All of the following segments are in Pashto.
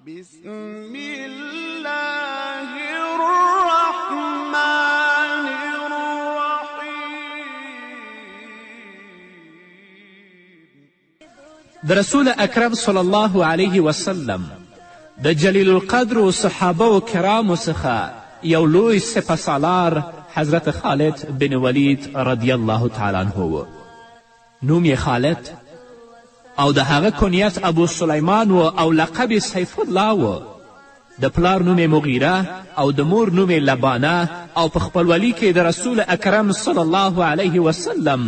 بسم الله الرحمن الرحیم. د رسول اکرم صلی الله علیه وسلم د جلیل القدر و صحابه و کرامو څخه یو لوی سپهسالار حضرت خالد بن ولید رضی الله تعالی عنه و. نوم یې خالد او د هغه کنیت ابو سلیمان و او لقب یې سیف الله و. د پلار نوم یې مغیره او د مور نوم یې لبانه او په خپلولي کې د رسول اکرم صلی الله علیه وسلم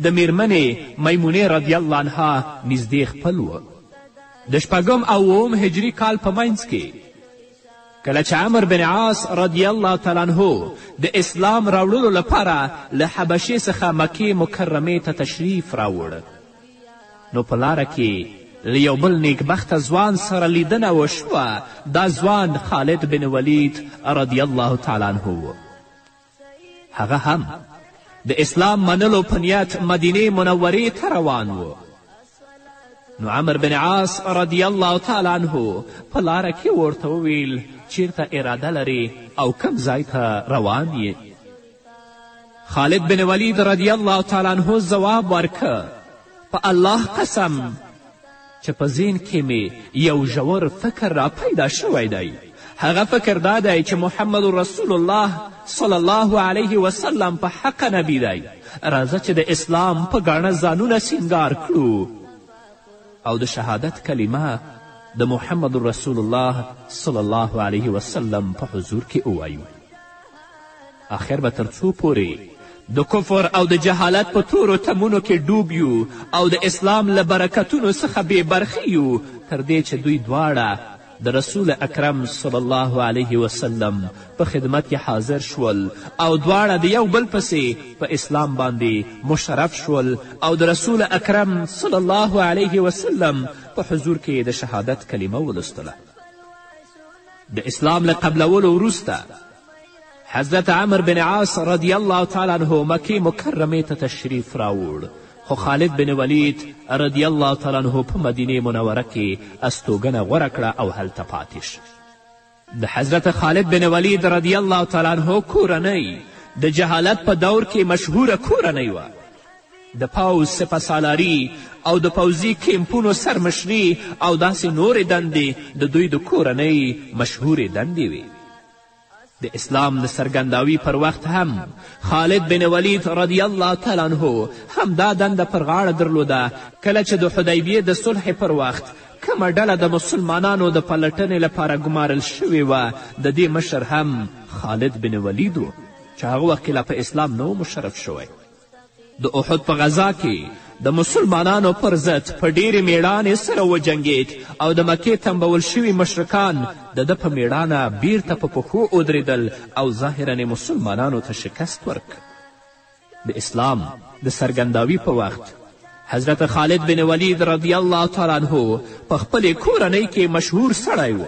د میرمنې میمونې رضی الله عنها نږدې خپل و. د شپږم او اووم هجري کال په منځ کې کله چې عمر بن عاص رضی الله تعالی عنه د اسلام راوړلو لپاره له حبشې څخه مکې مکرمې ته تشریف راوړ، نو په لاره کې له یو بل نیکبخته ځوان سره لیدنه وشوه. دا ځوان خالد بن ولید رضی الله تعالی عنه و. هغه هم د اسلام منلو په نیت مدینې منورې ته روان و. نو عمر بن عاص رضی الله تعالی عنه په لاره کې ورته وویل چیرته اراده لرې او کم ځای ته روان یې؟ خالد بن ولید رضی الله تعالی عنه ځواب ورکه په الله قسم چې په ذهن کې مې یو ژور فکر را پیدا شوی دی. هغه فکر دا دی چې محمد رسول الله صلی الله علیه وسلم په حق نبی دی. راځه چې د اسلام په ګاڼه ځانونه سینګار کړو او د شهادت کلمه د محمد رسول الله صلی الله علیه وسلم په حضور کې ووایو. آخر به تر څو پورې د کفر او د جهالت په تورو تمونو کې ډوب یو او د اسلام له برکتونو څخه بې برخې یو، تر دې چې دوی دواړه د رسول اکرم صلی الله علیه وسلم په خدمت کې حاضر شول او دواړه د یو بل پسې په اسلام باندې مشرف شول او د رسول اکرم صلی الله علیه وسلم په حضور کې د شهادت کلمه ولوستله. د اسلام له قبلولو وروسته حضرت عمر بن عاص رضی الله تعالی عنه مکې مکرمې ته تشریف راوړ، خو خالد بن ولید رضی الله تعالی عنه په مدینې منوره کې استوګنه غوره کړه او هلته پاتې شو. د حضرت خالد بن ولید رضی الله تعالی عنه کورنۍ د جهالت په دور کې مشهوره کورنۍ وه. د پوځ سپهسالاري او د پوځي کیمپونو سرمشري او داسې نورې دندې د دوی د کورنۍ مشهورې دندې وې. د اسلام د څرګنداوي پر وخت هم خالد بن ولید رضی الله تعالی عنه همدا دنده پر غاړه درلوده. کله چې د حدیبیې د صلح پر وخت کومه ډله د مسلمانانو د پلټنې لپاره ګمارل شوې وه، د دې مشر هم خالد بن ولید و چې هغه وخت کې لا په اسلام نه و مشرف شوی. د احد په غذا کې د مسلمانانو پر ضد په ډیرې میړانې سره وجنګېد او د مکې تنبول شوي مشرکان د ده په میړانه بیرته په پښو ودرېدل او ظاهرا مسلمانانو ته شکست ورکړ. د اسلام د څرګنداوي په وخت حضرت خالد بن ولید رضی الله تعالی عنه په خپلې کورنۍ کې مشهور سړی و.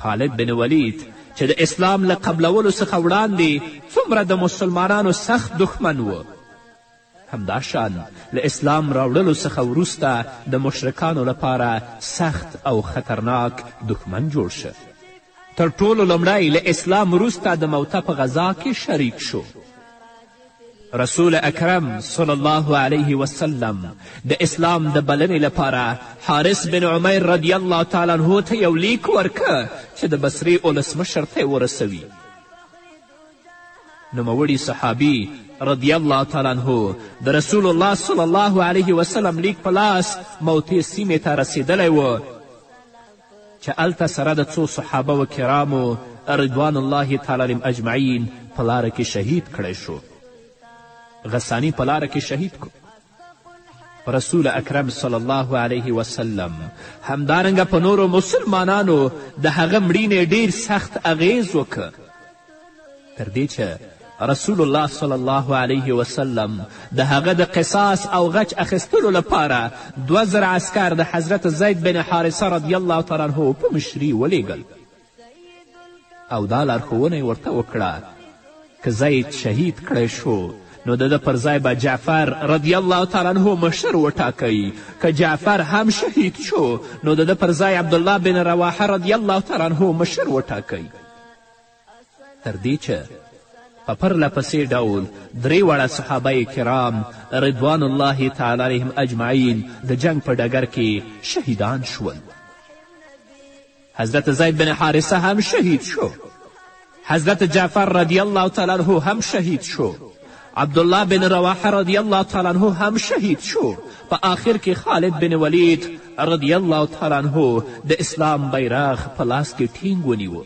خالد بن ولید چې د اسلام له قبلولو څخه وړاندې څومره د مسلمانانو سخت دښمن و، همداشان له اسلام راوړلو څخه وروسته د مشرکانو لپاره سخت او خطرناک دښمن جوړ شه. تر ټولو لومړی له اسلام وروسته د موته په غذا کې شریک شو. رسول اکرم صلی الله علیه وسلم د اسلام د بلنې لپاره حارث بن عمیر رضی الله تعالی عنه ته یو لیک ورکه چې د بصرې ولسمشر ته یې ورسوي. نوموړي صحابي رضی الله تعالی عنه د رسول الله صلی الله علیه وسلم لیک په لاس موتې سیمې ته رسېدلی و چې هلته سره د څو صحابه و کرامو رضوان الله تعالی علیهم اجمعین په لاره کې شهید کړی شو. غسانی په لاره کې شهید کو. رسول اکرم صلی الله علیه وسلم همدارنګه په نورو مسلمانانو د هغه مړینې ډیر سخت اغیز وکړ، تر دې چې رسول الله صلی الله علیه وسلم د هغه د قصاص او غچ اخیستلو لپاره 2000 عسکر د حضرت زید بن حارثه رضی الله تعالی عنه په مشري ولیږل او دا لارښوونه یې ورته وکړه که زید شهید کړی شو نو د ده پر ځای به جعفر رضی الله تعالی عنه مشر وټاکئ. که جعفر هم شهید شو نو د ده پر ځای عبدالله بن رواحه رضی الله تعالی عنه مشر وټاکئ. تر دې چې په پرله پسې ډول درې واړه صحابه کرام رضوان الله تعالی علیهم اجمعین د جنگ په ډګر کې شهیدان شول. حضرت زید بن حارثه هم شهید شو. حضرت جعفر رضی الله تعالی عنه هم شهید شو. عبدالله بن رواحه رضی الله تعالی عنه هم شهید شو. په آخر کې خالد بن ولید رضی الله تعالی عنه د اسلام بیرغ په لاس کې ټینګ ونیو.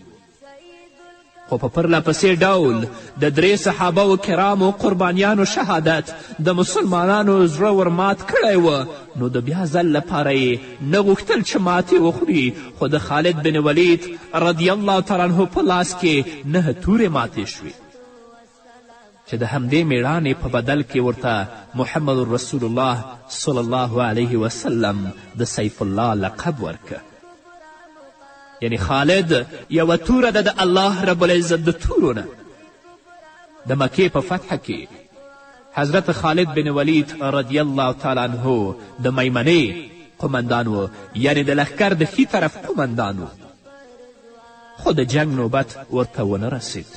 خو په پرله پسې ډول د درې صحابه کرامو قربانیانو شهادت د مسلمانانو زړه ورمات کړی و. نو د بیا ځل لپاره یې نه غوښتل چې ماتې وخوري، خو د خالد بن ولید رضی الله تعالی عنه په لاس کې 9 تورې ماتې شوې چې د همدې میړانې په بدل کې ورته محمد رسول الله صلی الله علیه وسلم د سیف الله لقب ورکه. یعنی خالد یوه توره ده د الله رب العزت د تورو نه. د مکې په فتحه کې حضرت خالد بن ولید رضی الله تعالی عنه د میمنې قمندان و، یعنی د لښکر د ښي طرف قمندان و. خو د جنگ نوبت ورته ونه رسید.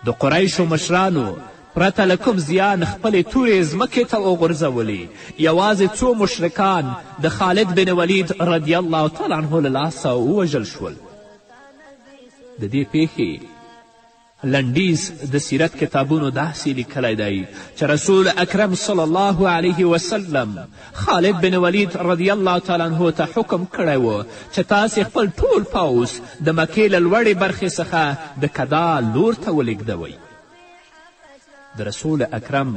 د قریشو مشرانو پرته له کوم زیان خپلې تورې ځمکې ته وغورځولې. یوازې څو مشرکان د خالد بن ولید رضی الله تعالی عنه له لاسه ووژل شول. د دې پیښې لنډیز د سیرت کتابونو داسې لیکلی دی چې رسول اکرم صلی الله علیه وسلم خالد بن ولید رضی الله تعالی عنه ته حکم کړی و چې تاسې خپل ټول پوځ د مکې له لوړې برخې څخه د کدا لور ته ولېږدوئ. د رسول اکرم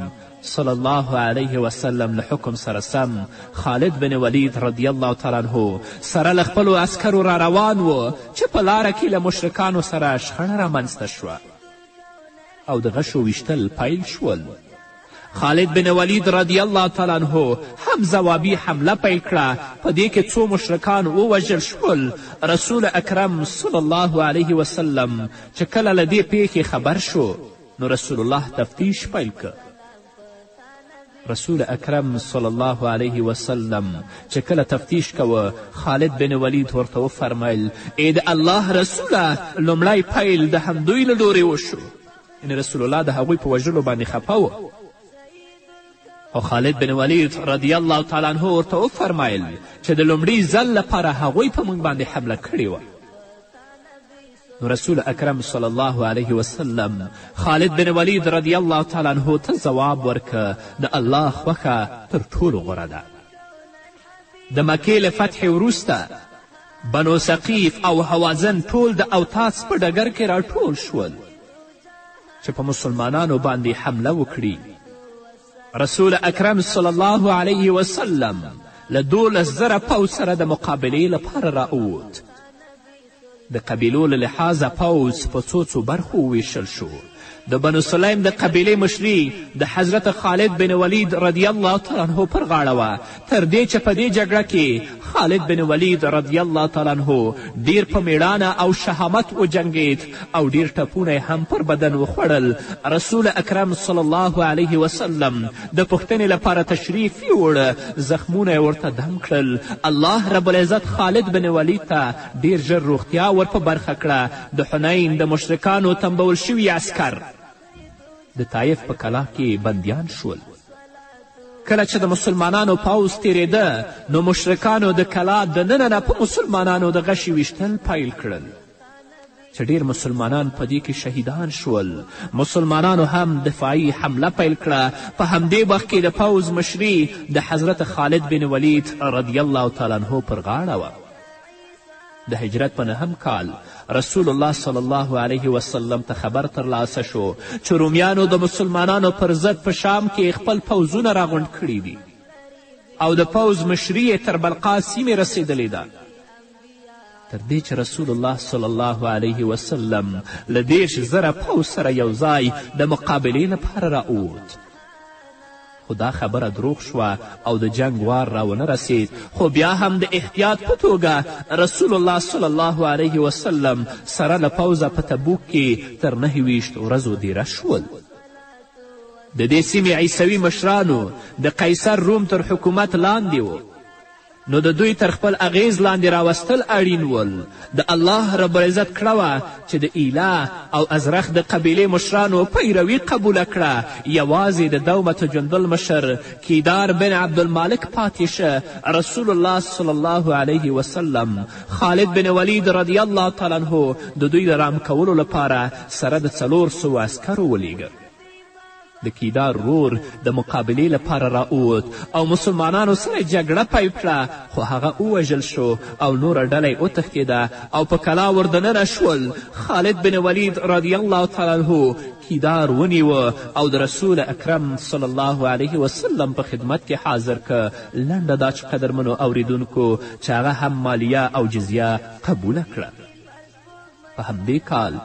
صلی الله علیه وسلم له حکم سره سم خالد بن ولید رضی الله تعالی عنه سره له خپلو عسکرو را روان و چې په لاره کې له مشرکانو سره شخړه رامنځته شوه او د غشو ویشتل پیل شول. خالد بن ولید رضی الله تعالی عنه هم ځوابي حمله پیل کړه. په دې کې څو مشرکان ووژل شول. رسول اکرم صلی الله علیه وسلم چې کله له دې پیښې خبر شو نو رسول الله تفتیش پیل که. رسول اکرم صلی الله علیه وسلم چې کله تفتیش کوه خالد بن ولید ورته وفرمیل ای د الله رسوله لومړی پیل د همدوی له لورې وشو. یعنې رسول الله د هغوی په وژلو باندې خفه و. او خالد بن ولید رضی الله تعالی عنه ورته وفرمیل چې د لومړي ځل لپاره هغوی په موږ باندې حمله کړې وه. نو رسول اکرم صلی الله علیه وسلم خالد بن ولید رضی الله تعالی عنه ته ځواب ورکه د الله خوښه تر ټولو غوره ده. د مکې له فتحې وروسته بنو ثقیف او حوازن ټول د اوتاس په ډګر کې راټول شول چې په مسلمانانو باندې حمله وکړي. رسول اکرم صلی الله علیه وسلم له 12,000 پوځ سره د مقابلې لپاره راووت. د قبیلو له لحاظه پوځ په څو برخو وویشل شو. د بنو سلیم د قبیلې مشري د حضرت خالد بن ولید رضی الله تعالی عنه پر غاړه وه، تر دې چې په دې جګړه کې خالد بن ولید رضی الله تعالی عنه ډیر په میړانه او شهامت وجنګید او ډیر ټپونه هم پر بدن وخوړل. رسول اکرم صلی الله علیه وسلم د پوښتنې لپاره تشریف یوړ. زخمونه یې ورته دم کړل. الله رب العزت خالد بن ولید ته ډیر ژر روغتیا ور په برخه کړه. د حنین د مشرکانو تنبول شوي عسکر د طایف په کلا کې بندیان شول. کله چې د مسلمانانو پوځ تیرېده نو مشرکانو د کلا د ننه نه په مسلمانانو د غشي ویشتل پیل کړل چې ډیر مسلمانان په دې کې شهیدان شول. مسلمانانو هم دفاعي حمله پیل کړه. په همدې وخت کې د پوځ مشري د حضرت خالد بن ولید رضی الله تعالی عنه پر غاړه وه. د هجرت په 9 کال رسول الله صلی الله علیه وسلم ته خبر ترلاسه شو چې رومیانو د مسلمانانو پر ضد په شام کې خپل پوځونه راغونډ کړي دي او د پوځ مشري یې تر بلقا سیمې رسېدلې ده. تر دې چې رسول الله صلی الله علیه وسلم له 10,000 پوځ سره یو ځای د مقابلې لپاره راووت. خو دا خبره دروغ شوه او د جنگ وار راونه رسید. خو بیا هم د احتیاط په توګه رسول الله صلی الله علیه وسلم سره له پوځه په تبوک کې تر 29 ورځو دیره شول. د دې سیمې عیسوي مشرانو د قیصر روم تر حکومت لاندې و، نو د دوی تر خپل اغیز لاندې راوستل اړین ول. د الله رب العزت کړه وه چې د ایله او ازرخ د قبیلې مشرانو پیروي قبوله کړه. یوازې د دومة جندل مشر کیدار بن عبدالمالک پاتې شه. رسول الله صلی الله علیه وسلم خالد بن ولید رضی الله تعالی عنه د دوی د رام کولو لپاره سره د 400 عسکرو ولیږه. د کیدار رور د مقابلې لپاره راووت او مسلمانانو سره جګړه پیل کړه، خو هغه ووژل شو او نوره ډله یې وتښتېده او په کلا وردننه شول. خالد بن ولید رضی الله تعالی عنه کیدار ونیوه او د رسول اکرم صلی الله علیه وسلم په خدمت کې حاضر که. لنډه دا چې قدرمنو اوریدونکو چې هغه هم مالیه او جزیه قبوله کړه. په همدې کال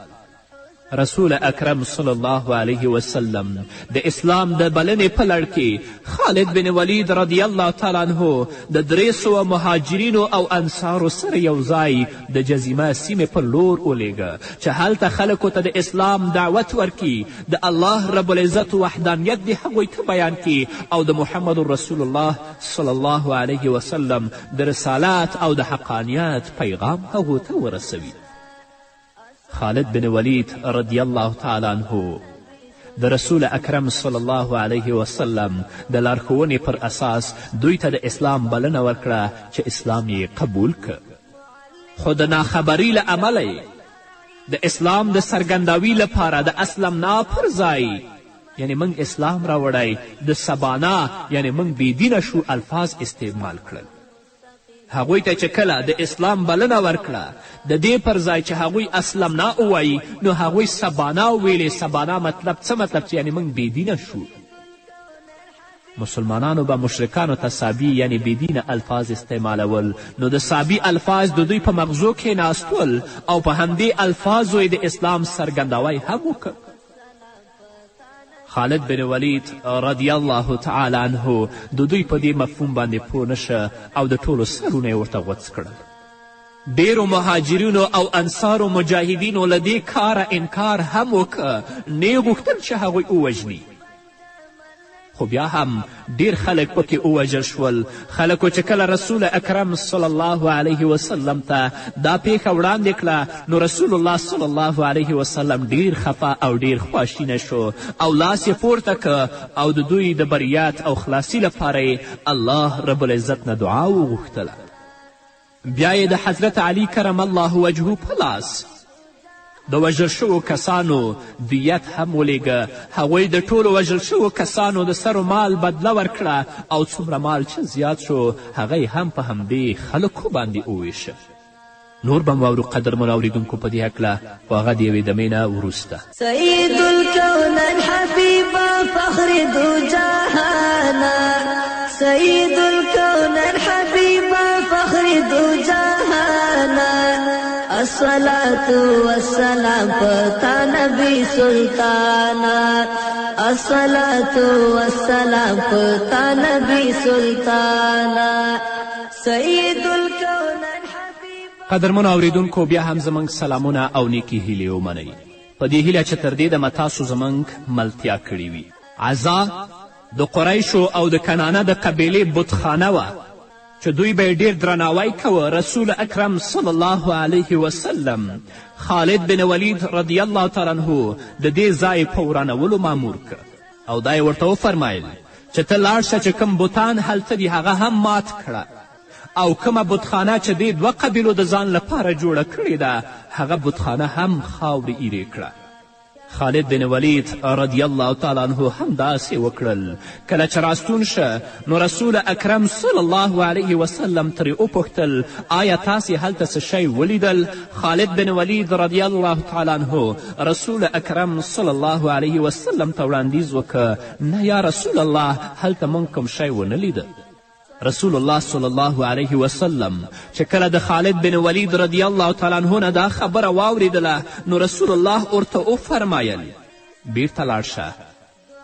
رسول اکرم صلی الله علیه وسلم د اسلام د بلنې په لړ کې خالد بن ولید رضی الله تعالی عنه د 300 مهاجرینو او انصارو سره یو ځای د جزیمه سیمې په لور ولیږه چې هلته خلکو ته د اسلام دعوت ورکي، د الله رب العزت وحدانیت د هغوی ته بیان کړي او د محمد رسول الله صلی الله علیه وسلم د رسالت او د حقانیت پیغام هغو ته ورسوي. خالد بن ولید رضی الله تعالی عنه د رسول اکرم صلی الله علیه وسلم د لارښوونې پر اساس دوی ته د اسلام بلنه ورکړه چې اسلام یې قبول که. خو د ناخبرۍ له امله د اسلام د څرګندوي لپاره د اسلمنا پر ځای یعنی موږ اسلام راوړی د سبانا یعنی موږ بېدینه شو الفاظ استعمال کړل. هغوی ته چې کله د اسلام بلنه ورکړه د دې پر ځای چې هغوی اسلمنا ووایي نو هغوی سبانا وویلې. سبانا مطلب څه مطلب چې یعنی موږ بېدینه شو. مسلمانانو به مشرکانو ته سابي یعنی بېدینه الفاظ استعمالول، نو د سابي الفاظ د دوی په مغزو کې ناستول او په همدې الفاظو یې د اسلام څرګندوی هم وکړ. خالد بن ولید رضی الله تعالی عنه د دوی په دې مفهوم باندې پوه نشه او د ټولو سرونه یې ورته غوڅ کړل. ډیرو مهاجرینو او انصارو مجاهدینو له دې کاره انکار هم وکړه، نه یې غوښتل چې هغوی ووژني، خو بیا هم ډیر خلک پکې ووژل شول. خلکو چې کله رسول اکرم صلی الله علیه وسلم ته دا پیښه وړاندې کړه نو رسول الله صلی الله علیه وسلم ډیر خفه او ډیر خواشینه شو او لاس یې پورته که او د دوی د بریات او خلاصي لپاره الله رب العزت نه دعا وغوښتله. بیا یې د حضرت علی کرم الله وجهه په لاس د وژل شوو کسانو دیت هم ولیږه. هغوی د ټولو وژل شوو کسانو د سرو مال بدله ورکړه او څومره مال چې زیات شو هغه هم په همدې خلکو باندې وویشه. نور به مو اورو قدرمنو اورېدونکو په دې هکله، خو هغه د یوې دمې نه وروسته. سید الکونین حبیبا فخر دو جهانا، سید الکونین حبیبا فخر دو جهانا، الصلاة والسلام پتا نبی سلطانا، الصلاة والسلام پتا نبی سلطانا، سید الکونین حبیبا. قدرمنو اوریدونکو بیا هم زموږ سلامونه او نیکې هیلې ومنئ، په دې هیله چې تر دې دمه تاسو زموږ ملتیا کړې وي. عزا د قریشو او د کنانه د قبیلې بتخانه وه چې دوی به یې ډېر درناوی کوه. رسول اکرم صلی الله علیه وسلم خالد بن ولید رضی الله تعالی عنه د دې ځای په ورانولو مامور که او دا یې ورته وفرمایل چې ته لاړ شه چې کوم بوتان هلته دي هغه هم مات کړه او کومه بتخانه چې دې 2 قبیلو د ځان لپاره جوړه کړې ده هغه بتخانه هم خاورې ایرې کړه. خالد بن ولید رضی الله تعالی عنه هم داسې وکړل. کله چې راستون شه نو رسول اکرم صلی الله علیه وسلم ترې وپوښتل آیا تاسې هلته څه شی ولیدل؟ خالد بن ولید رضی الله تعالی عنه رسول اکرم صلی الله علیه وسلم ته وړاندیز وکړه نه یا رسول الله هلته موږ کوم شی ونه لیده. رسول الله صلی الله علیه وسلم چې کله د خالد بن ولید رضی الله تعالی عنه نه دا خبره واورېدله نو رسول الله ورته وفرمایل بیرته لاړ شه،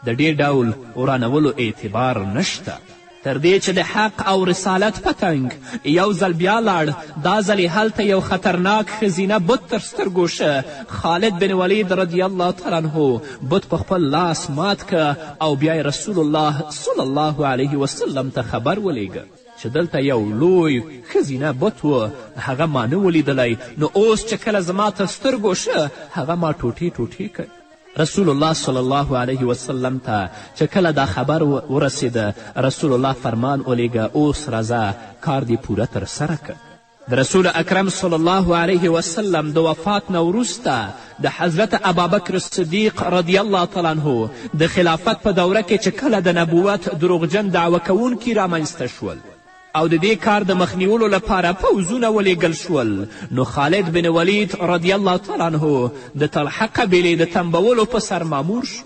د دې ډول ورانولو اعتبار نشته. تر دې چې د حق او رسالت پتنګ یو ځل بیا لاړ. دا ځل یې هلته یو خطرناک ښځینه بت تر سترګو شه. خالد بن ولید رضی الله تعالی عنه بت په خپل لاس مات که او بیا یې رسول الله صلی الله علیه وسلم ته خبر ولیږه چې دلته یو لوی ښځینه بت و، هغه ما نه ولیدلی، نو اوس چې کله زما تر سترګو شه هغه ما ټوټې ټوټې کړ. رسول الله صلی الله علیه وسلم ته چې کله دا خبر ورسېده، رسول الله فرمان ولیږه اوس راځه کار دې پوره ترسره که. د رسول اکرم صلی الله علیه وسلم د وفات نه وروسته د حضرت ابابکر صدیق رضی الله تعالی عنه د خلافت په دوره کې چې کله د نبوت دروغجن دعوه کوونکي رامنځته شول او د دې کار د مخنیولو لپاره پوځونه ولیږل شول، نو خالد بن ولید رضی الله تعالی عنه د طلحه قبیلې د تنبولو په سر مامور شو.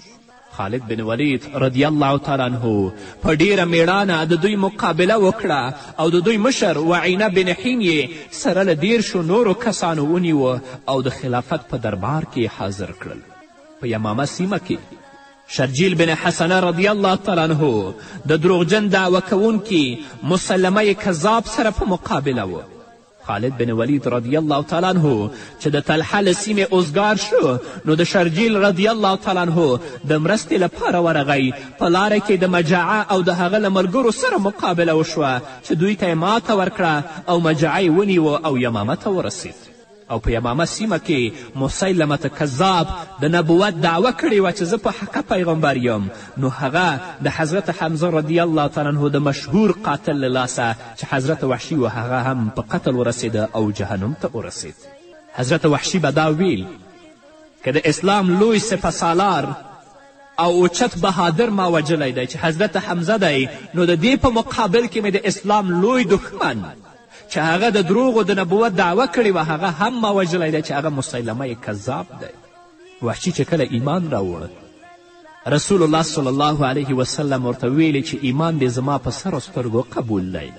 خالد بن ولید رضی الله تعالی عنه په ډیره میړانه د دوی مقابله وکړه او د دوی مشر وعینه بن حین یې سره له 10 نورو کسانو ونیوه او د خلافت په دربار کې حاضر کړل. په یمامه سیمه کې شرجیل بن حسنه رضی الله تعالی عنه د دروغجن دعوه کوونکي مسلمه کذاب سره په مقابله و. خالد بن ولید رضی الله تعالی عنه چې د طلحه له سیمې اوزګار شو، نو د شرجیل رضی الله تعالی عنه د مرستې لپاره ورغی. په لاره کې د مجاعه او د هغه له ملګرو سره مقابله وشوه چې دوی ته یې ماته ورکړه او مجاعه یې ونیوه او یمامه ته ورسید. او په یمامه سیمه کې مسیلمه کذاب د نبوت دعوه کړې وه چې زه په حقه پیغمبر یم، نو هغه د حضرت حمزه رضی الله تعالی عنه د مشهور قاتل له لاسه چې حضرت وحشي و هغه هم په قتل ورسېده او جهنم ته ورسید. حضرت وحشي به دا ویل که د اسلام لوی سپهسالار او اوچت بهادر ما وجلی دی چې حضرت حمزه دی، نو د دې په مقابل کې مې د اسلام لوی دښمن چې هغه د دروغو د نبوت دعوه کړې وه هغه هم ما وژلی دی چې هغه مسیلمه کذاب دی. وحشي چې کله ایمان راوړ، رسول الله صلی الله علیه وسلم ورته ویلي چې ایمان دې زما په سر و سترګو قبول دی،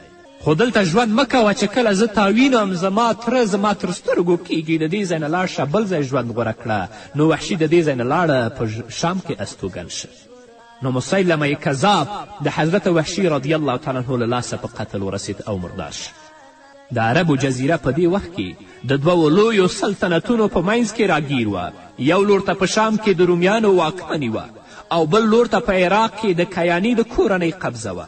خو دلته ژوند مه کوه چې کله زه تا وینم زما تره زما تر سترګو کیږي، د دې ځای نه لاړ شه بل ځای ژوند غوره کړه. نو وحشي د دې ځای نه لاړه په شام کې استوګن شه. نو مسیلمه کذاب د حضرت وحشي رضی الله تعالی عنه له لاسه په قتل ورسید او مردار شه. د عربو جزیره په دې وخت کې د دوو لویو سلطنتونو په منځ کې راګیر وه. یو لور ته په شام کې د رومیانو واکمني وه او بل لور ته په عراق کې د کیاني د کورنۍ قبضه وه.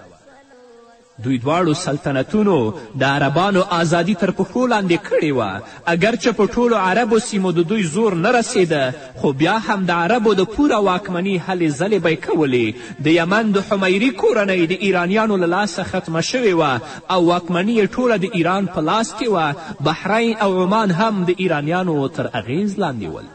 دوی دواړو سلطنتونو د عربانو ازادي تر پښو لاندې کړې وه. اگرچه په ټولو عربو سیمو د دوی زور نه رسېده، خو بیا هم د عربو د پوره واکمني هلې ځلې به یې کولې. د یمن د حمیري کورنۍ د ایرانیانو له لاسه ختمه شوې وه او واکمني یې ټوله د ایران په لاس کې وه. بحرین او عمان هم د ایرانیانو تر اغیز لاندې ول.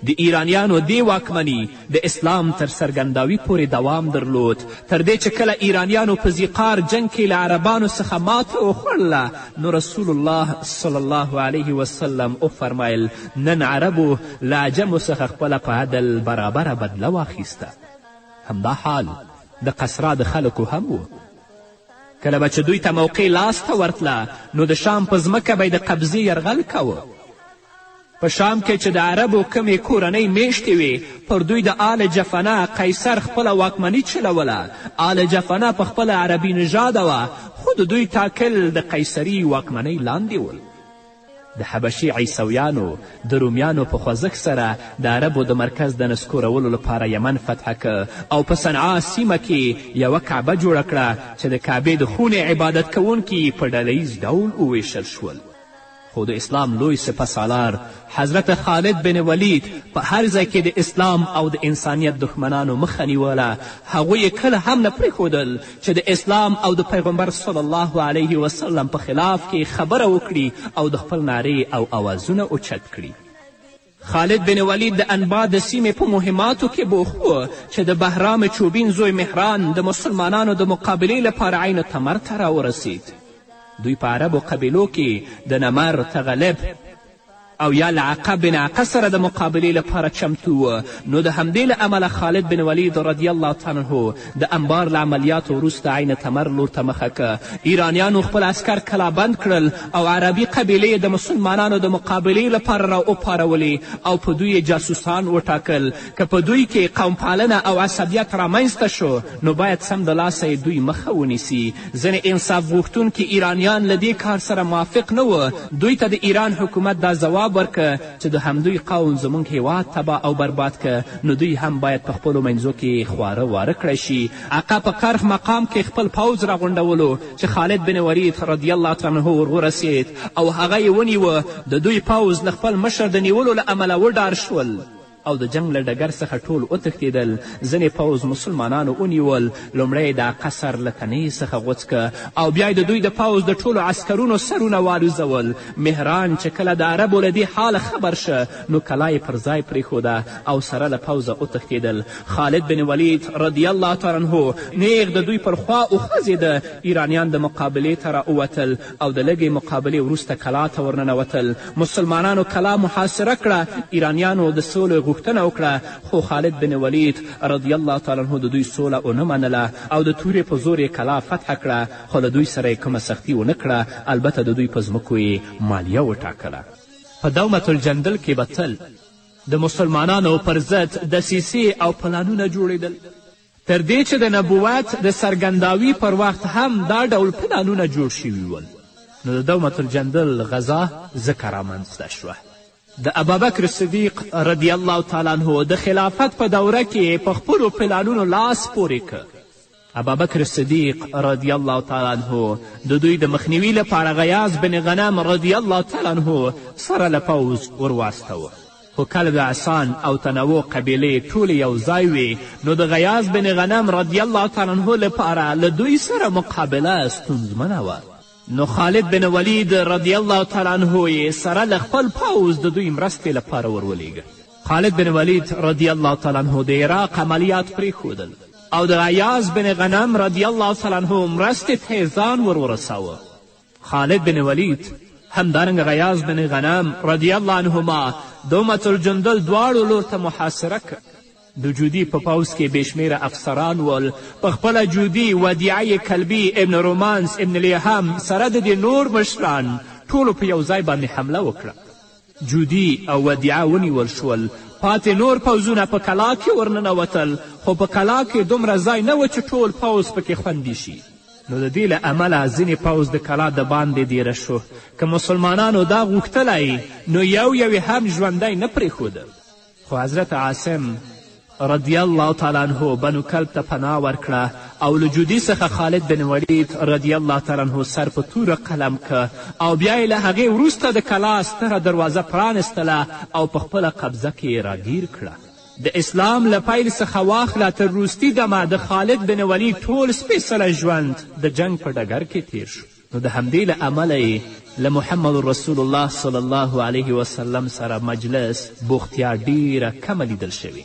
د ایرانیانو دې واکمني د اسلام تر څرګنداوي پورې دوام درلود، تر دې چې کله ایرانیانو په زیقار جنګ کې له عربانو څخه ماته وخوړله، نو رسول الله صلی الله علیه وسلم وفرمیل نن عربو له عجمو څخه خپله په عدل برابره بدله واخیسته. همدا حال د قصرا د خلکو هم و. کله به چې دوی ته موقع لاسته ورتله، نو د شام په ځمکه به یې د قبضې یرغل کوه. په شام کې چې د عربو کمې کورنۍ میشتې وې، پر دوی د آل جفنه قیصر خپله واکمني چلوله. آل جفنه په خپله عربي نژاده وه، خو د دوی ټاکل د قیصري واکمنۍ لاندې ول. د حبشي عیسویانو د رومیانو په خوځښت سره د عربو د مرکز د نسکورولو لپاره یمن فتح که او په صنعا سیمه کې یوه کعبه جوړه کړه چې د کعبې د خونې عبادت کوونکي په ډله ییز ډول وویشل شول. خو د اسلام لوی سپهسالار حضرت خالد بن ولید په هر ځای کې د اسلام او د انسانیت دښمنانو مخه نیوله. هغوی یې کله هم نه پرېښودل چې د اسلام او د پیغمبر صلی الله علیه وسلم په خلاف کې خبره وکړي او د خپل نارې او اوازونه اوچت کړي. خالد بن ولید د انبا د سیمې په مهماتو کې بوخت و چې د بهرام چوبین زوی مهران د مسلمانانو د مقابلې لپاره عین تمر ته راورسید. دوی په عربو قبیلو کې د نمر، تغلب او یا له عقه بن عقه سره د مقابلې لپاره چمتو و. نو د همدې له امله خالد بن ولید رضی الله تعالی عنه د انبار له عملیاتو وروسته عین تمر لور ته مخه که. ایرانیانو خپل عسکر کلابند کړل او عربي قبیلې د مسلمانانو د مقابلې لپاره را وپارولې او په دوی جاسوسان وټاکل. که په دوی کې قوم پالنه او عصبیت رامنځته شو نو باید سم د لاسه دوی مخه ونیسي. ځینې انصاف غوښتونکي ایرانیان له دې کار سره موافق نه و. دوی ته د ایران حکومت دا ځواب ورکه چې د همدوی قوم زموږ هیواد تباه او برباد که نو دوی هم باید په خپلو منځو کې خواره واره کړی شي. عقه په کرخ مقام کې خپل پوځ راغونډولو چې خالد بن ولید رضی الله تعالی عنه ورورسید او هغه یې ونیوه. د دوی پوځ له خپل مشر د نیولو له امله وډار شول او د جنگ له ډګر څخه ټول وتښتېدل. ځینې پوځ مسلمانانو ونیول. لومړی د عقه سر له تنې څخه غوڅ که او بیا د دوی د پوځ د ټولو عسکرونو سرونه والوځول. مهران چې کله د عربو له دې حاله خبر شه نو کلا یې پر ځای پرېښوده او سره له پوځه وتښتېدل. خالد بن ولید رضی الله تعالی عنه نیغ د دوی پر خوا وخوځېده. ایرانیان د مقابلې ته راووتل او د لږې مقابلې وروسته کلا ته ورننوتل. مسلمانانو کلا محاصره کړه. ایرانیانو د سولې غوښتنه وکړه خو خالد بن ولید رضی الله تعالی عنه د دوی سوله ونه منله او د تورې په زور یې کلا فتح کړه خو له دوی سره یې کومه سختي ونه کړه. البته د دوی په ځمکو یې مالیه وټاکله. په دومة الجندل کې به تل د مسلمانانو پر ضد دسیسې او پلانونه جوړېدل. تر دې چې د نبوت د څرګنداوي پر وخت هم دا ډول پلانونه جوړ شوي ول. نو د دومة الجندل غذا ځکه رامنځته شوه. د ابابکر صدیق رضی الله تعالی عنه د خلافت په دوره کې په خپلو پلانونو لاس پورې که. ابابکر صدیق رضی الله تعالی عنه د دوی د مخنیوي لپاره غیاث بن غنم رضی الله تعالی عنه سره له پوځ ورواستوه. خو کله د عسان او تنوع قبیلې ټولې یو ځای وې نو د غیاث بن غنم رضی الله تعالی عنه لپاره له دوی سره مقابله ستونزمنه وه. نو خالد بن ولید رضی الله تعالی عنه یې سره له خپل پوځ د دوی مرستې لپاره ورولېږه. خالد بن ولید رضی الله تعالی عنه د عراق عملیات پرېښودل او د غیاث بن غنم رضی الله تعالی عنه مرستې ته یې ځان ورورساوه. خالد بن ولید همدارنګه غیاث بن غنم رضی الله عنهما دومة الجندل دواړو لور ته محاصره که. د جودي په پوځ کې بېشمېره افسران ول. په خپله جودي ودیعه کلبي ابن رومانس ابن لیهم سره د دې نور مشران ټولو په یو ځای باندې حمله وکړه. جودي او ودیعه ونیول شول. پاتې نور پوځونه په کلا کې ورننوتل خو په کلا کې دومره ځای نه و چې ټول پوځ پکې خوندي شي. نو د دې له امله ځینې پوځ د کلا د باندې دیره شو. که مسلمانانو دا غوښتلی نو یو یې هم ژوندی نه پرېښوده. خو حضرت عاصم رضی الله تعالی عنه بنو کلب ته پناه ورکړه او له جودي څخه خالد بن ولید رضی الله تعالی عنه سر په توره قلم که او بیا یې له هغې وروسته د کلا ستره دروازه پرانستله او په خپله قبضه کې یې راګیر کړه. د اسلام له پیل څخه واخله تر وروستي دمه د خالد بن ولید ټول سپېڅلی ژوند د جنگ په ډګر کې تیر شو. نو د همدې له امله یې له محمد رسول الله صلی الله علیه وسلم سره مجلس بوختیا ډیره کمه لیدل شوې.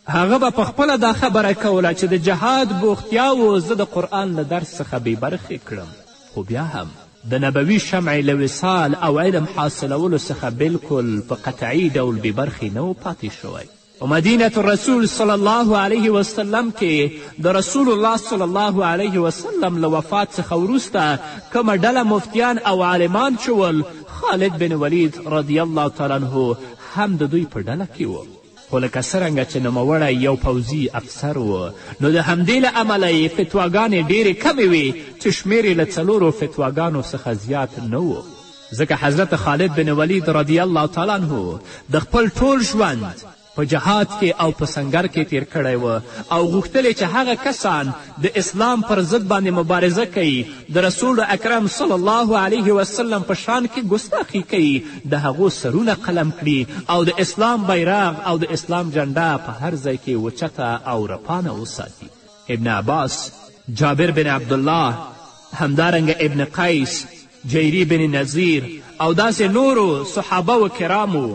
هغه به په خپله دا خبره کوله چې د جهاد بوختیا و زه د قرآن له درس څخه بې برخې کړم. خو بیا هم د نبوي شمعې له وصال او علم حاصلولو څخه بلکل په قطعي ډول بې برخې نه و پاتې شوی. په مدینة الرسول صلی الله علیه وسلم کې د رسول الله صلی الله علیه وسلم له وفات څخه وروسته کومه ډله مفتیان او عالمان چې ول خالد بن ولید رضی الله تعالی عنه هم د دوی په ډله کې و. خو لکه څرنګه چې نوموړی یو پوځي افسر و نو د همدې له امله یې فتواګانې ډېرې کمې وې چې شمېر یې له 4 فتواګانو څخه زیات نه و. ځکه حضرت خالد بن ولید رضی الله تعالی عنه د خپل ټول ژوند په جهاد کې او په سنګر کې تیر کړی و او غوښتل چې هغه کسان د اسلام پر ضد باندې مبارزه کوي د رسول اکرم صلی الله علیه وسلم په شان کې ګستاخي کوي د هغو سرونه قلم کړي او د اسلام بیرغ او د اسلام جنډه په هر ځای کې اوچته او رپانه وساتي. ابن عباس، جابر بن عبدالله، همدارنګه ابن قیس، جیری بن نظیر او داسې نورو صحابه و کرامو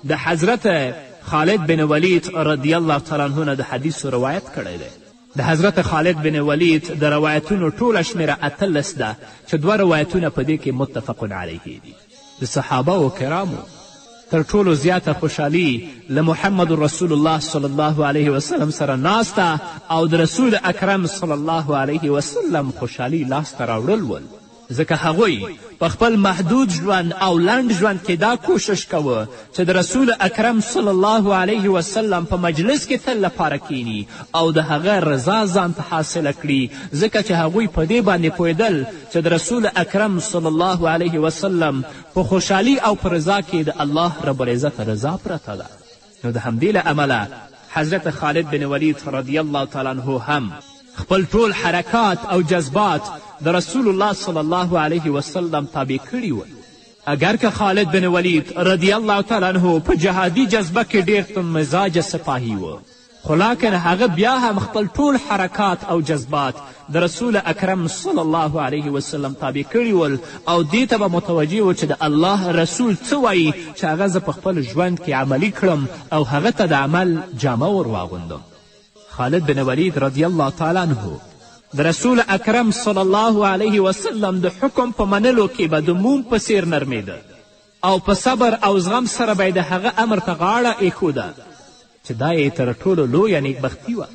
د حضرت خالد بن ولید رضی الله تعالی عنه نه د حدیثو روایت کړی دی. د حضرت خالد بن ولید د روایتونو ټوله شمېره 18 ده چې 2 روایتونه په دې کې متفق علیه دي. د صحابه و کرامو تر ټولو زیاته خوشحالي له محمد رسول الله صلی الله علیه وسلم سره ناسته او د رسول اکرم صلی الله علیه وسلم خوشحالي لاسته راوړل ول، ځکه هغوی په خپل محدود ژوند او لنډ ژوند کې دا کوشش کوه چې د رسول اکرم صلی الله علیه وسلم په مجلس کې تل لپاره کینی او د هغه رضا ځان ته حاصله کړي، ځکه چې هغوی په دې باندې پوهېدل چې د رسول اکرم صلی الله علیه وسلم په خوشحالي او په رضا کې د الله رب العزت رضا پرته ده. نو د همدې له امله حضرت خالد بن ولید رضی الله تعالی عنه هم خپل ټول حرکات او جذبات د رسول الله صلی الله علیه وسلم تابع کړي ول. اگر که خالد بن ولید رضی الله تعالی عنه په جهادي جذبه کې ډېر تند مزاجه سپاهي و، خو لاکن هغه بیا هم خپل ټول حرکات او جذبات د رسول اکرم صلی الله علیه وسلم تابع کړي ول او دې ته به متوجه و چې د الله رسول څه وایي چې هغه زه په خپل ژوند کې عملي کړم او هغه ته د عمل جامه ور واغوندم. خالد بن ولید رضی الله تعالی عنه د رسول اکرم صلی الله علیه وسلم د حکم په منلو کې به د موم په څیر نرمیده او په صبر او زغم سره به یې د هغه امر ته غاړه ایښوده چې دا یې تر ټولو لویه نیکبختي وه.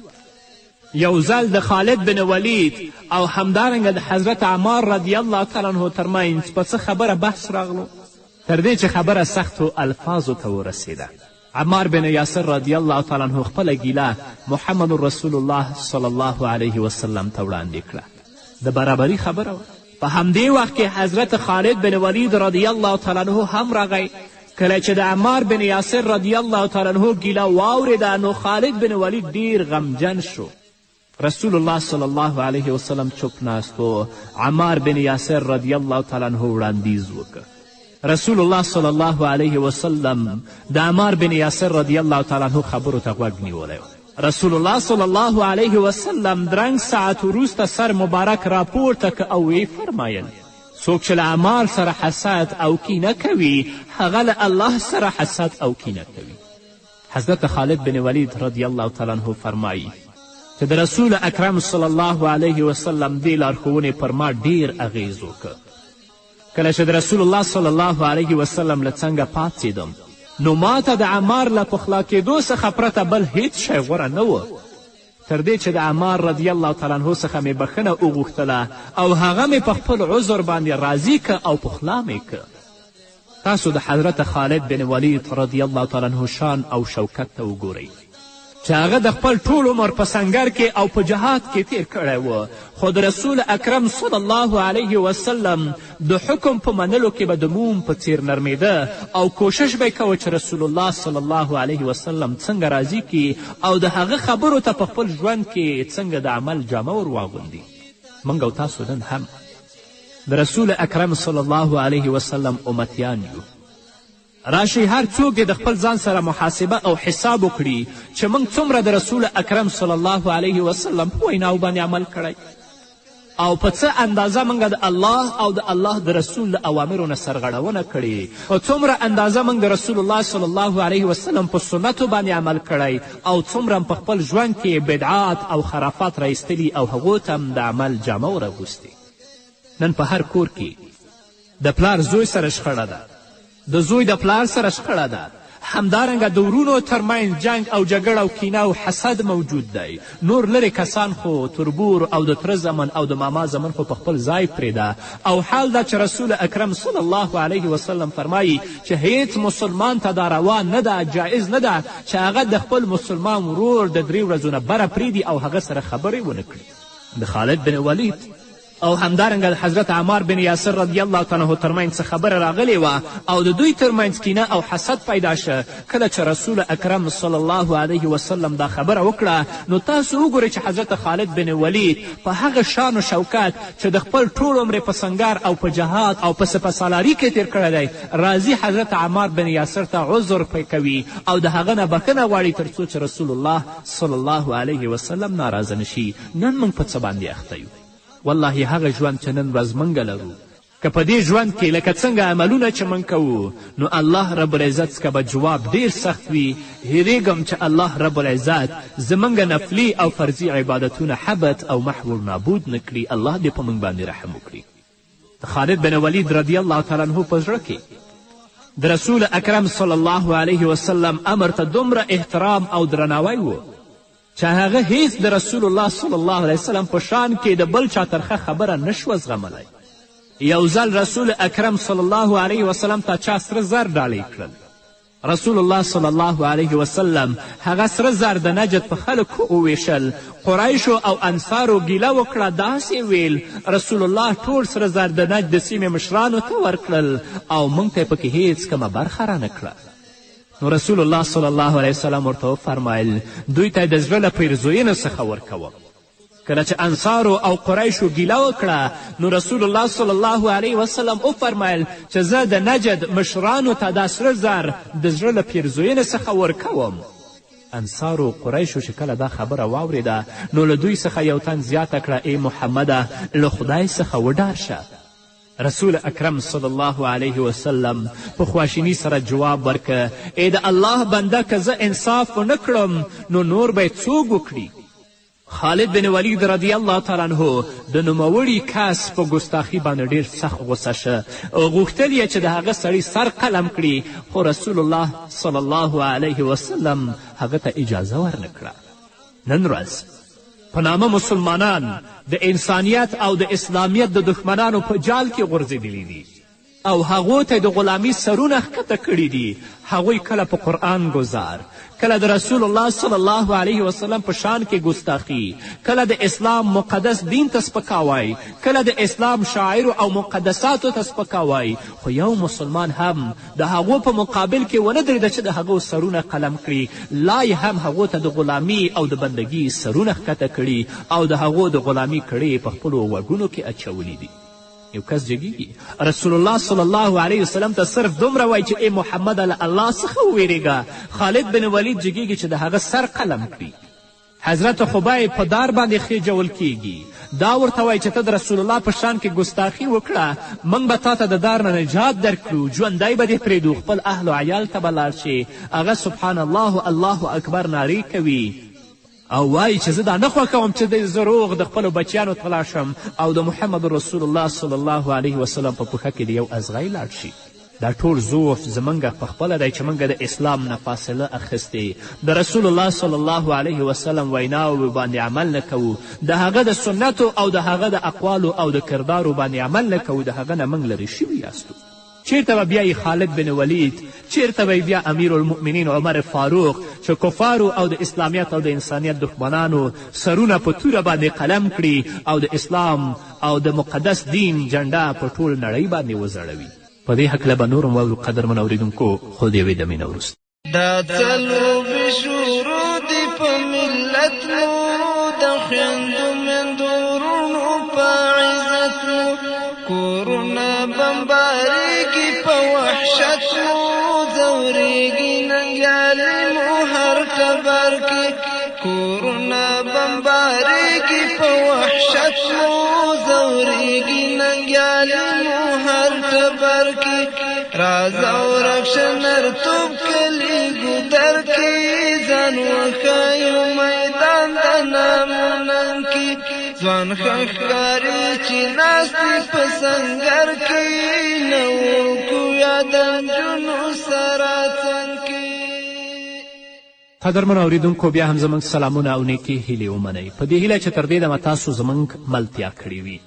یو ځل د خالد بن ولید او همدارنګه د حضرت عمار رضی الله تعالی عنه ترمنځ په څه خبره بحث راغلو، تر دې چې خبره سختو الفاظو ته ورسېده. عمار بن یاسر رضی الله تعالی عنه خپله ګیله محمد رسول الله صلی الله علیه وسلم ته وړاندې کړه. د برابري خبره وه. په همدې وخت کې حضرت خالد بن ولید رضی الله تعالی عنه هم راغی. کله چې د عمار بن یاسر رضی الله تعالی عنه ګیله واورېده نو خالد بن ولید ډیر غمجن شو. رسول الله صلی الله علیه وسلم چپ ناست و. عمار بن یاسر رضی الله تعالی عنه وړاندیز وکړ. رسول الله صلی الله علیه وسلم د عمار بن یاسر رضی الله تعالی عنه خبرو ته غوږ نیولی و. رسول الله صلی الله علیه وسلم درنګ ساعت وروسته سر مبارک راپورته که او ویې فرمایل څوک چې له عمار سره حسد او کینه کوي هغه له الله سره حسد او کینه کوي. حضرت خالد بن ولید رضی الله تعالی عنه فرمایي چې د رسول اکرم صلی الله علیه وسلم دې لارښوونې پر ما ډیر اغیز وکړ. کله چې د رسول الله صلی الله علیه وسلم له څنګه پاڅېدم نو ما ته د عمار له پخلا کېدو څخه پرته بل هیڅ شی غوره نه و، تر دې چې د عمار رضی الله تعالی عنه څخه مې بخښنه وغوښتله او هغه مې په خپل عذر باندې راضي که او پخلا مې که. تاسو د حضرت خالد بن ولید رضی الله تعالی عنه شان او شوکت ته وګورئ چې هغه د خپل ټول عمر په سنګر کې او په جهاد کې تیر کړی و، خو د رسول اکرم صلی الله علیه وسلم د حکم په منلو کې به د موم په څیر نرمیده او کوشش به یې کوه چې رسول الله صلی الله علیه وسلم څنګه راضي کړي او د هغه خبرو ته په خپل ژوند کې څنګه د عمل جامه ور واغوندي. موږ او تاسو نن هم د رسول اکرم صلی الله علیه وسلم امتیان یو. راشي هر څوک د خپل ځان سره محاسبه او حساب وکړي چې موږ څومره د رسول اکرم صلی الله علیه وسلم په ویناو باندې عمل کړی او په څه اندازه موږ د الله او د الله د رسول له اوامرو نه سرغړونه کړې او څومره اندازه موږ د رسول الله صلی الله علیه وسلم په سنتو باندې عمل کړی او څومره په خپل ژوند کې بدعات او خرافات رایستلي او هغو ته هم د عمل جامه ورغوستې. نن په هر کور کې د پلار زوی سره شخړه ده، د زوی د پلار سره شخړه ده، همدارنګه د ورونو ترمنځ جنگ او جګړه او کینه او حسد موجود دی. نور لرې کسان خو تربور او د تره زمن او د ماما زمن خو په خپل ځای پرېږده او حال دا چې رسول اکرم صلی الله علیه وسلم فرمایي چې هیڅ مسلمان ته دا روا نه ده، جایز نه ده چې هغه د خپل مسلمان ورور د 3 ورځو نه بره پرېږدي او هغه سره خبرې ونه کړي. د خالد بن ولید او همدارنګه د حضرت عمار بن یاسر رضی الله تعالی عنه ترمنځ څه خبره راغلې وه او د دوی ترمنځ کینه او حسد پیدا شه. کله چې رسول اکرم صلی الله علیه وسلم دا خبره وکړه نو تاسو وګورئ چې حضرت خالد بن ولید په هغه شان و شوکت چې د خپل ټول عمر په سنګر او په جهاد او په سپهسالاري کې تیر کړی دی راځي حضرت عمار بن یاسر ته عذر پی کوي او د هغه نه بخښنه غواړي تر څو چې رسول الله صلی الله علیه وسلم ناراضه نشي. نن موږ په څه باندې اخته یو؟ والله هغه ژوند چې نن ورځ موږ لرو که په دې ژوند کې لکه څنګه عملونه چې موږ کوو نو الله رب العزت څخه به جواب ډیر سخت وي. هیریږم چې الله رب العزت زموږ نفلي او فرضي عبادتونه حبت او محو نابود نه کړي. الله دې په موږ باندې رحم وکړي. خالد بن ولید رضی الله تعالی عنه په زړه کې د رسول اکرم صلی الله علیه وسلم امر ته دومره احترام او درناوی و چې هغه هیڅ د رسول الله صلی الله علیه وسلم په شان کې د بل چا ترخه خبره نشوه زغملی. یو ځل رسول اکرم صلی الله علیه وسلم ته چا سره زر ډالۍ کړل. رسول الله صلی الله علیه وسلم هغه سره زر د نجد په خلکو وویشل. قریشو او انصارو ګیله وکړه، داسې ویل رسول الله ټول سره زر د نجد د سیمې مشرانو ته ورکړل او موږ ته پکې هیڅ کمه برخه رانه کړه. نو رسول الله صلی الله علیه وسلم ورته وفرمیل دوی ته د زړه له پیرزوینو څخه ورکوم. کله چې انصارو او قریشو ګیله وکړه نو رسول الله صلی الله علیه وسلم وفرمیل چې زه د نجد مشرانو ته دا سره زر د زړه له پیرزوینې څخه ورکوم. انصارو قریشو چې کله دا خبره واورېده نو له دوی څخه یو تن زیاته کړه ای محمده له خدای څخه وډار شه. رسول اکرم صلی الله علیه وسلم په خواشیني سره جواب ورکه ای د الله بنده که زه انصاف ونه کړم نو نور به څوک وکړي. خالد بن ولید رضی الله تعالی عنه د نوموړي کس په ګستاخي باندې ډیر سخت غصه شه. غوښتل یې چې د هغه سړي سر قلم کړي خو رسول الله صلی الله علیه وسلم هغه ته اجازه ورنه کړه. نن ورځ په نامه مسلمانان د انسانیت او د اسلامیت د دښمنانو په جال کې غورځېدلي دي او هغو ته د غلامي سرونه ښکته کړي دي. هغوی کله په قرآن ګزار، کله د رسول الله صلی الله علیه وسلم په شان کې ګستاخي، کله د اسلام مقدس دین ته سپکاوی، کله د اسلام شاعرو او مقدساتو ته سپکاوی. خو یو مسلمان هم د هغو په مقابل کې ونه درېده چې د هغو سرونه قلم کړي. لا یې هم هغو ته د غلامي او د بندګي سرونه ښکته کړي او د هغو د غلامي کړۍ په خپلو غوږونو کې اچولي دي. یو کس جګیږي رسول الله صلی الله علیه وسلم ته صرف دومره وایي چې ای محمد له الله څخه وویرېږه. خالد بن ولید جګیږي چې د هغه سر قلم کړي. حضرت خبیب په دار باندې خیجول کیږي. دا ورته وایي چې ته د رسول الله په شان کې ګستاخي وکړه موږ به تا ته د دار نه نجات درکړو، ژوندی به دې پرېږدو، خپل اهل و عیال ته به لاړ شي. هغه سبحان الله الله اکبر نارې کوي او وایي چې زه دا نه خوښوم چې د زروغ د خپلو بچیانو ته لاړ شم او د محمد رسول الله صلی الله علیه وسلم په پښه کې د یو ازغی لاړ شي. دا ټول زوف زموږ پخپله دی چې موږ د اسلام نه فاصله اخیستې، د رسول الله صلی الله علیه وسلم ویناوو باندې عمل نه کوو، د هغه د سنتو او د هغه د اقوالو او د کردارو باندې عمل نه کوو، د هغه نه موږ لرې شوي یاستو. چیرته به بیا خالد بن ولید، چیرته به بیا امیر المؤمنین عمر فاروق چې کفارو او د اسلامیت او د انسانیت دښمنانو سرونه په توره باندې قلم کړي او د اسلام او د مقدس دین جنډه په ټول نړۍ باندې وځړوي. په دې هکله به نور هم واورو قدرمن اورېدونکو خو د یوې دمې نه وروسته. دا څلوبې شروع دي په ملت مو د خویندو میندو وروڼو په عزت مو کورونه بمبارېږي په وحشت مو ځورېږي ننګیالې مو هر ټبر کې کورونه بمبارېږي په وحشت مو ځورېږي ننګیالې مو هر ټبر کې راځه ورک شه نرتوب کلي ګودر کې ځان وښایو میدان د نامونن کې ځوان ښه ښکاري چې ناست وي په سنګر کې نه وکو یا د نجونو سره څنګ کې. قدرمن اورېدونکو بیا هم زموږ سلامونه او نیکې هیلې ومنئ په دې هیله چې تر دې دمه تاسو زموږ ملتیا کړې وي.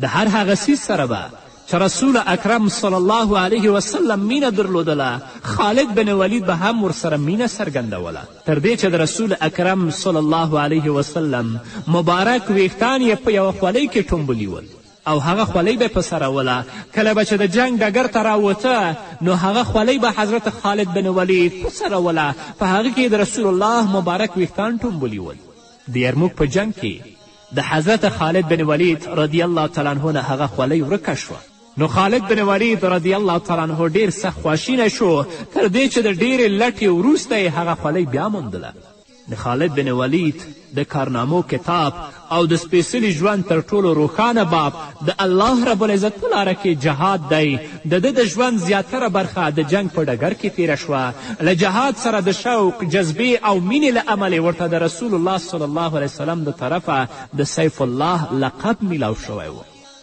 د هر هغه څیز سره به چې رسول اکرم صلی الله علیه وسلم مینه درلودله خالد بن ولید به هم ورسره مینه څرګندوله تر دې چې د رسول اکرم صلی الله علیه وسلم مبارک ویښتان یې په یوه خولۍ کې ټومبلي ول او هغه خولۍ به یې په سروله. کله به چې د جنگ ډګر ته راوته نو هغه خولۍ به حضرت خالد بن ولید په سروله. په هغه کې د رسول الله مبارک ویښتان ټومبلي ول. د یرموک په جنگ کې د حضرت خالد بن ولید رضی الله تعالی عنه نه هغه خولۍ ورکه شوه. نو خالد بن ولید رضی الله تعالی عنه ډیر سخت خواشینه شو تر دې چې د ډیرې لټې وروسته یې هغه خولۍ بیا موندله. د خالد بن ولید د کارنامو کتاب او د سپېڅلي ژوند تر ټولو روښانه باب د الله رب العزت په لاره کې جهاد دی. د ده د ژوند زیاتره برخه د جنگ په ډګر کې تیره شوه. له جهاد سره د شوق جذبې او مینې له امله ورته د رسول الله صلی الله علیه وسلم د طرفه د سیف الله لقب میلاو شوی و.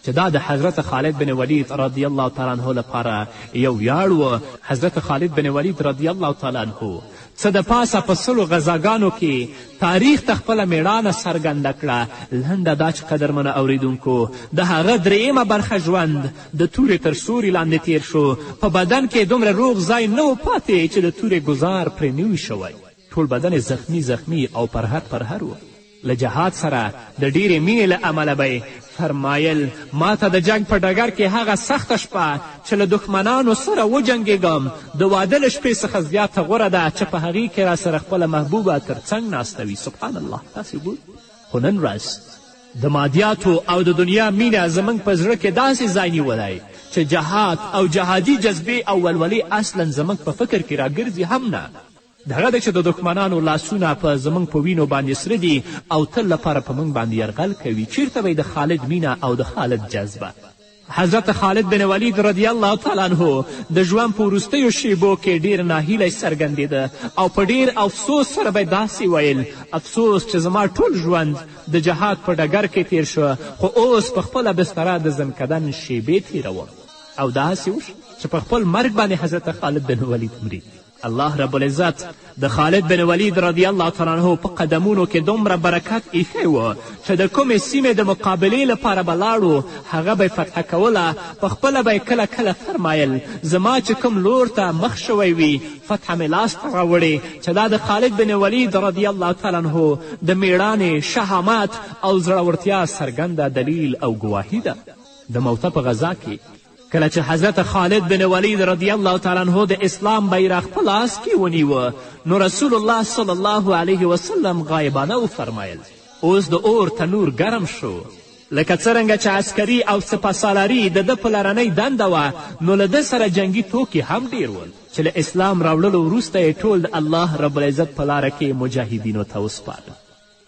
چې دا د حضرت خالد بن ولید رضی الله تعالی عنه لپاره یو ویاړ و. حضرت خالد بن ولید رضی الله تعالی عنه څه د پاسه په 100 غزاګانو کې تاریخ ته خپله میړانه څرګنده کړه. لنډه دا چې قدرمنو اوریدونکو د هغه درېیمه برخه ژوند د تورې تر سوري لاندې تیر شو. په بدن کې دومره روغ ځای نه و پاتې چې د تورې ګزار پرې نه وي شوی. ټول بدن زخمی زخمی او پرهر و. له جهاد سره د ډیرې مینې له امله به فرمایل ما ته د جنگ په ډګر کې هغه سخته شپه چې له دښمنانو سره وجنګېږم د واده له شپې څخه زیاته غوره ده چې په هغې کې را سره خپله محبوبه تر څنګ ناسته وي. سبحان الله. تاسې ګورئ خو نن ورځ د مادیاتو او د دنیا مینه زموږ په زړه کې داسې ځای نیولی چې جهاد او جهادي جذبې او ولولې اصلا زموږ په فکر کې راګرځي هم نه. د هغه ده چې د دښمنانو لاسونه په زموږ په وینو باندې سره دي او تل لپاره په موږ باندې یرغل کوي. چیرته به د خالد مینه او د خالد جذبه؟ حضرت خالد بن ولید رضی الله تعالی عنه د ژوند په وروستیو شیبو کې ډېر ناهیلی څرګندېده او په ډېر افسوس سره به داسې ویل افسوس چې زما ټول ژوند د جهاد په ډګر کې تیر شو خو اوس په خپله بستره د زنکدن شیبې تیروم. او داسې وشو چې په خپل مرګ باندې حضرت خالد بن ولید مري. الله رب العزت د خالد بن ولید رضی الله تعالی عنه په قدمونو کې دومره برکت ایښی و چې د کومې سیمې د مقابلې لپاره به لاړو هغه به فتح کوله. په خپله به کله کله فرمایل زما چې کوم لور ته مخ شوی وي فتح مې لاسته راوړې چې دا د خالد بن ولید رضی الله تعالی عنه د میړانې شهامت او زړورتیا څرګنده دلیل او ګواهي ده. د موته په غذا کې کله چې حضرت خالد بن ولید رضی الله تعالی عنه د اسلام بیرغ په لاس کې ونیوه نو رسول الله صلی الله علیه وسلم غایبانه وفرمایل اوس د اور تنور ګرم شو. لکه څرنګه چې عسکري او سپهسالاري د ده په لرنۍ دنده وه نو له ده سره جنګي توکي هم ډیر ول چې له اسلام راوړلو وروسته یې ټول د الله رب العزت په لاره کې مجاهدینو ته وسپاره.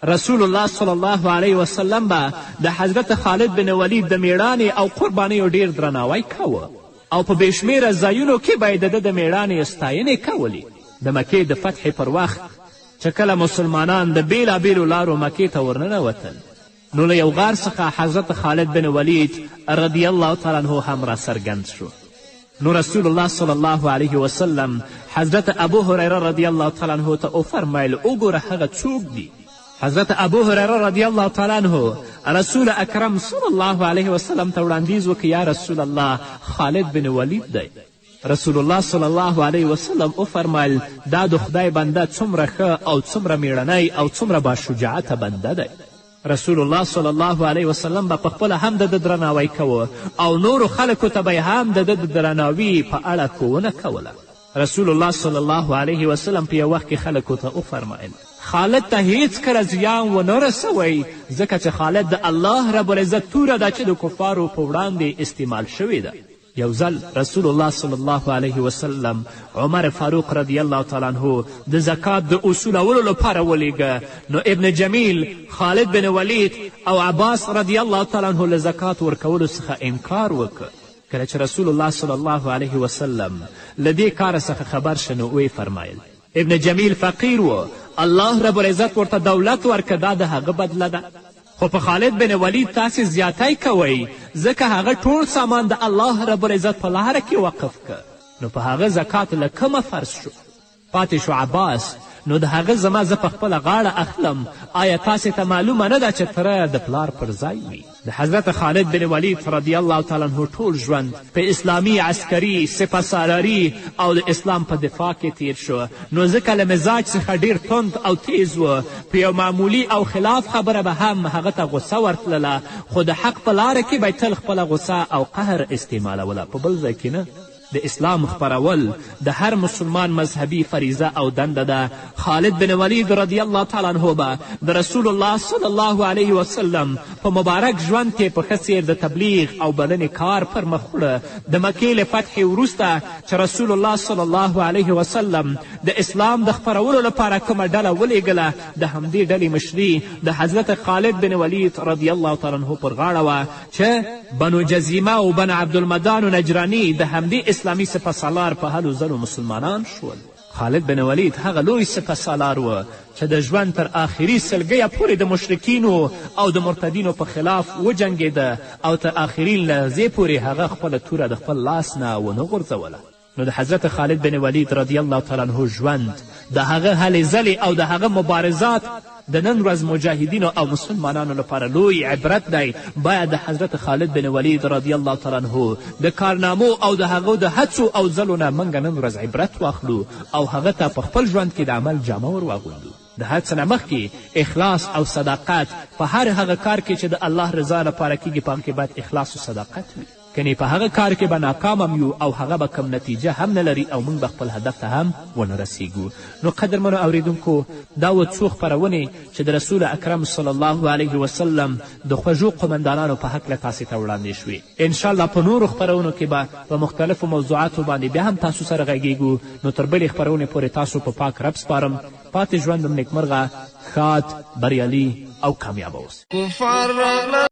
رسول الله صلی الله علیه وسلم به د حضرت خالد بن ولید د میړانې او قربانیو ډیر درناوی کوه او په بېشمېره ځایونو کې به یې د ده د میړانې ستاینې کولې. د مکې د فتحې پر وخت چې کله مسلمانان د بېلابېلو لارو مکې ته ورننوتل نو له یو غار څخه حضرت خالد بن ولید رضی الله تعالی عنه هم را څرګند شو. نو رسول الله صلی الله علیه وسلم حضرت ابو هریره رضی الله تعالی عنه ته وفرمیل وګوره هغه څوک دی. حضرت ابو هریره رضی الله تعالی عنه رسول اکرم صلی الله علیه وسلم ته وړاندیز وکړ یا رسول الله خالد بن ولید دی. رسول الله صلی الله علیه وسلم وفرمیل دا د خدای بنده څومره ښه او څومره میړنی او څومره باشجاعته بنده دی. رسول الله صلی الله علیه وسلم به پخپله هم د ده درناوی کوه او نورو خلکو ته به هم د ده د درناوي په اړه ښوونه کوله. رسول الله صلی الله علیه وسلم په یو وخت کې خلکو ته وفرمایل خالد ته هیڅکله زیان ونه رسوئ ځکه چې خالد د الله رب العزت توره ده چې د کفارو په وړاندې استعمال شوې ده. یو ځل رسول الله صلی الله علیه وسلم عمر فاروق رضی الله تعالی عنه د زکات د اصولولو لپاره ولیږه نو ابن جمیل خالد بن ولید او عباس رضی الله تعالی عنه له زکات ورکولو څخه انکار وکړ. کله چې رسول الله صلی الله علیه وسلم له دې کاره څخه خبر شه نو ویې فرمایل ابن جمیل فقیر و الله رب العزت ورته دولت ورکه دا د هغه بدله ده خو په خالد بن ولید تاسې زیاتی کوئ ځکه هغه ټول سامان د الله رب العزت په لاره کې وقف که نو په هغه زکات له کومه فرض شو. پاتې شو عباس نو د هغه زما زه په خپله غاړه اخلم آیا تاسې ته معلومه نه ده چې تره د پلار پر ځای وي. د حضرت خالد بن ولید رضی الله تعالی عنه ټول ژوند په اسلامي عسکري سپهسالاري او د اسلام په دفاع کې تیر شو نو ځکه له مزاج څخه ډیر تند او تیز و په یو معمولي او خلاف خبره به هم هغه ته غصه ورتلله خو د حق په لاره کې به تل خپله غصه او قهر استعمالوله په بل ځای کې نه. د اسلام خپرول د هر مسلمان مذهبي فریضه او دنده ده. خالد بن ولید رضی الله تعالی عنه به د رسول الله صلی الله علیه وسلم په مبارک ژوند کې په ښه څیر د تبلیغ او بلنې کار پر مخ وړه. د مکې له فتحې وروسته چې رسول الله صلی الله علیه وسلم د اسلام د خپرولو لپاره کومه ډله ولیږله د همدې ډلې مشري د حضرت خالد بن ولید رضی الله تعالی عنه پر غاړه وه چې بنو جزیمه او بن عبدالمدان و نجراني د همدې اسلامي سپهسالار په هلو ځلو مسلمانان شول. خالد بن ولید هغه لوی سپه سالار و چې د ژوند تر آخري سلګیه پورې د مشرکینو او د مرتدینو په خلاف وجنګېده او تر آخري لحظې پورې هغه خپله توره د خپل لاس نه ونه غورځوله. نو د حضرت خالد بن ولید رضی الله تعالی عنه ژوند، د هغه هلې ځلې او د هغه مبارزات د نن ورځ مجاهدینو او مسلمانانو لپاره لوی عبرت دی. باید د حضرت خالد بن ولید رضی الله تعالی عنه د کارنامو او د هغو د هڅو او ځلو نه موږ نن ورځ عبرت واخلو او هغه ته په خپل ژوند کې د عمل جامه ور واغوندو. د هر څه نه مخکې اخلاص او صداقت په هر هغه کار کې چې د الله رضا لپاره کیږي، په هغه کې باید اخلاص او صداقت وي. کنې په هغه کار کې به ناکام هم یو او هغه به کم نتیجه هم نه لري او موږ به خپل هدف ته هم ونه رسیږو. نو قدرمنو اوریدونکو، دا و څو خپرونې چې د رسول اکرم صلی الله علیه وسلم د خوږو قمندانانو په هکله تاسې ته وړاندې شوې. انشاءالله په نورو خپرونو کې به په مختلفو موضوعاتو باندې بیا هم تاسو سره غږیږو. نو تر بلې خپرونې پورې تاسو په پاک رب سپارم. پاتې ژوند نیکمرغه، ښاد، بریالي او کامیابه اوسئ.